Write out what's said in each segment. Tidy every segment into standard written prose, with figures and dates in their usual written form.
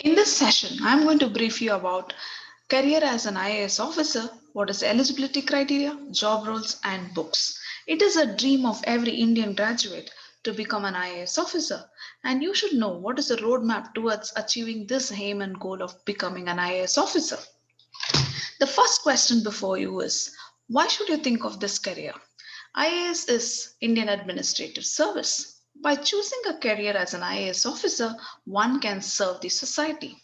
In this session, I'm going to brief you about career as an IAS officer, what is eligibility criteria, job roles, and books. It is a dream of every Indian graduate to become an IAS officer, and you should know what is the roadmap towards achieving this aim and goal of becoming an IAS officer. The first question before you is why should you think of this career? IAS is Indian Administrative Service. By choosing a career as an IAS officer, one can serve the society.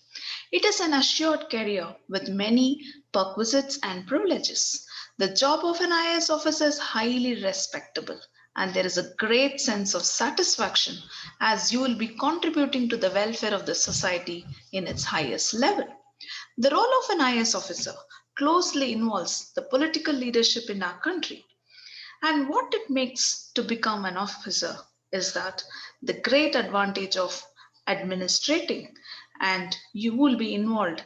It is an assured career with many perquisites and privileges. The job of an IAS officer is highly respectable, and there is a great sense of satisfaction as you will be contributing to the welfare of the society in its highest level. The role of an IAS officer closely involves the political leadership in our country. And what it makes to become an officer is that the great advantage of administrating, and you will be involved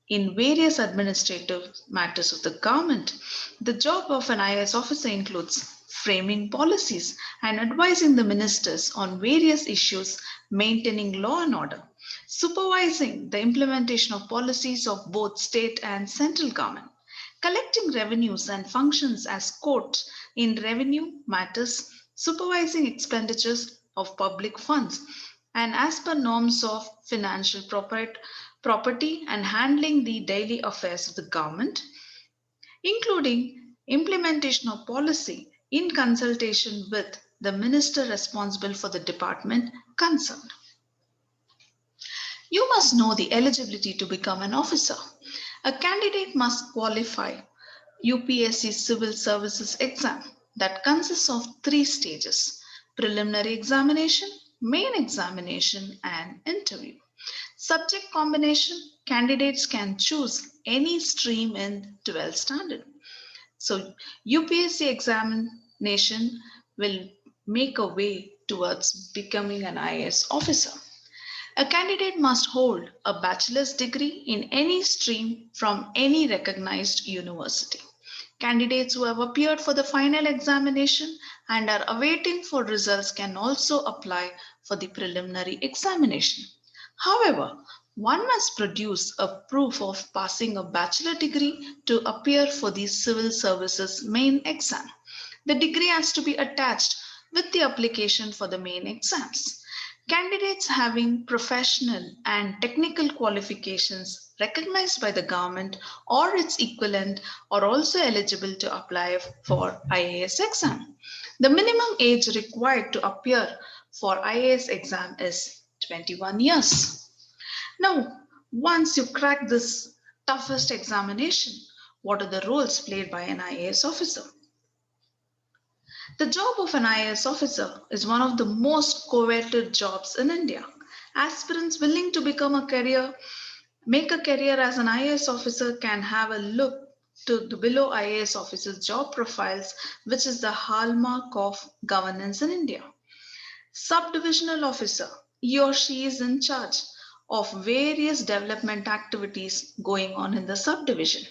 in various administrative matters of the government. The job of an IAS officer includes framing policies and advising the ministers on various issues, maintaining law and order, supervising the implementation of policies of both state and central government, collecting revenues and functions as court in revenue matters, supervising expenditures of public funds, and as per norms of financial property and handling the daily affairs of the government, including implementation of policy in consultation with the minister responsible for the department concerned. You must know the eligibility to become an officer. A candidate must qualify UPSC Civil Services exam that consists of three stages: preliminary examination, main examination, and interview. Subject combination: candidates can choose any stream in 12th standard. So, UPSC examination will make a way towards becoming an IAS officer. A candidate must hold a bachelor's degree in any stream from any recognized university. Candidates who have appeared for the final examination and are awaiting for results can also apply for the preliminary examination. However, one must produce a proof of passing a bachelor degree to appear for the civil services main exam. The degree has to be attached with the application for the main exams. Candidates having professional and technical qualifications recognized by the government or its equivalent are also eligible to apply for IAS exam. The minimum age required to appear for IAS exam is 21 years. Now, once you crack this toughest examination, what are the roles played by an IAS officer? The job of an IAS officer is one of the most coveted jobs in India. Aspirants willing to make a career as an IAS officer can have a look to the below IAS officers' job profiles, which is the hallmark of governance in India. Subdivisional officer, he or she is in charge of various development activities going on in the subdivision.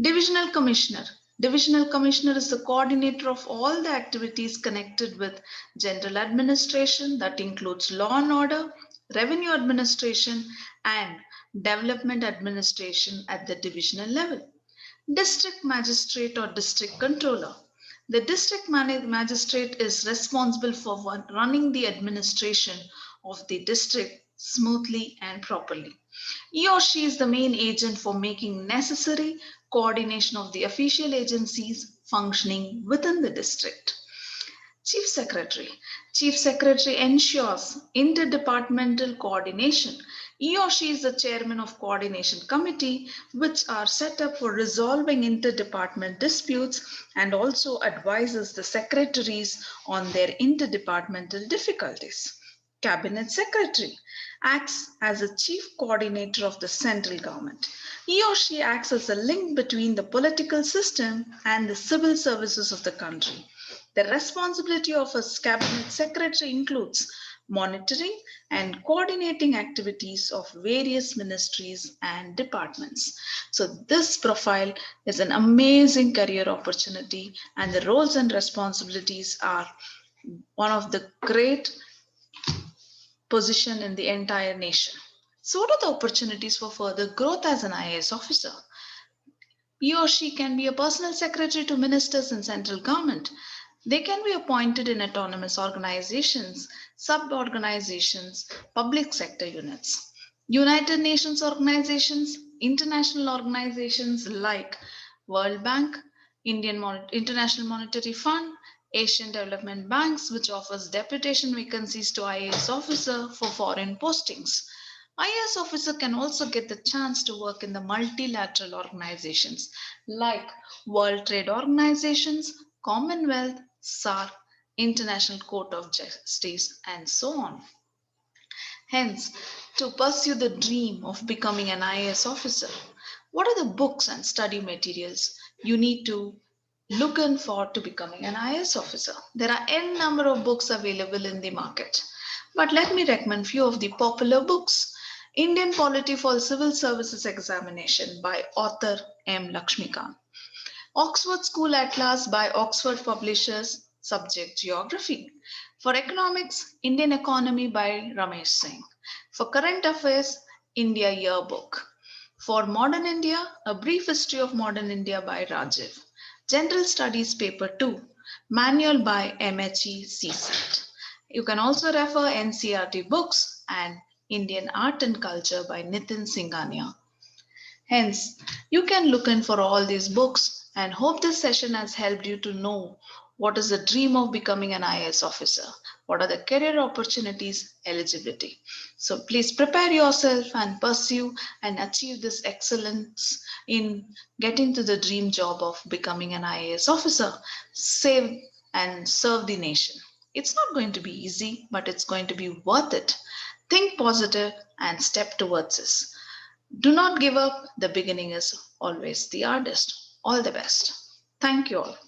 Divisional Commissioner. Divisional Commissioner is the coordinator of all the activities connected with general administration that includes law and order, revenue administration, and development administration at the divisional level. District Magistrate or District Controller. The district magistrate is responsible for running the administration of the district smoothly and properly. He or she is the main agent for making necessary coordination of the official agencies functioning within the district. Chief Secretary. Chief Secretary ensures interdepartmental coordination. He or she is the chairman of coordination committee, which are set up for resolving interdepartment disputes and also advises the secretaries on their interdepartmental difficulties. Cabinet Secretary acts as a chief coordinator of the central government. He or she acts as a link between the political system and the civil services of the country. The responsibility of a cabinet secretary includes monitoring and coordinating activities of various ministries and departments. So, this profile is an amazing career opportunity, and the roles and responsibilities are one of the great position in the entire nation. So, what are the opportunities for further growth as an IAS officer? He or she can be a personal secretary to ministers in central government. They can be appointed in autonomous organizations, sub organizations, public sector units, United Nations organizations, international organizations like World Bank, International Monetary Fund, Asian Development Banks, which offers deputation vacancies to IAS officer for foreign postings. IAS officer can also get the chance to work in the multilateral organizations like World Trade Organizations, Commonwealth, SARC, International Court of Justice, and so on. Hence, to pursue the dream of becoming an IAS officer, what are the books and study materials you need to look in for to becoming an IAS officer? There are n number of books available in the market, but let me recommend few of the popular books. Indian Polity for Civil Services Examination by author M. Lakshmikant. Oxford School Atlas by Oxford Publishers, subject Geography. For Economics, Indian Economy by Ramesh Singh. For Current Affairs, India Yearbook. For Modern India, A Brief History of Modern India by Rajiv. General Studies Paper 2, Manual by MHE CSET. You can also refer NCERT books and Indian Art and Culture by Nitin Singhania. Hence, you can look in for all these books and hope this session has helped you to know what is the dream of becoming an IAS officer, what are the career opportunities, eligibility. So please prepare yourself and pursue and achieve this excellence in getting to the dream job of becoming an IAS officer, save and serve the nation. It's not going to be easy, but it's going to be worth it. Think positive and step towards this. Do not give up. The beginning is always the hardest. All the best. Thank you all.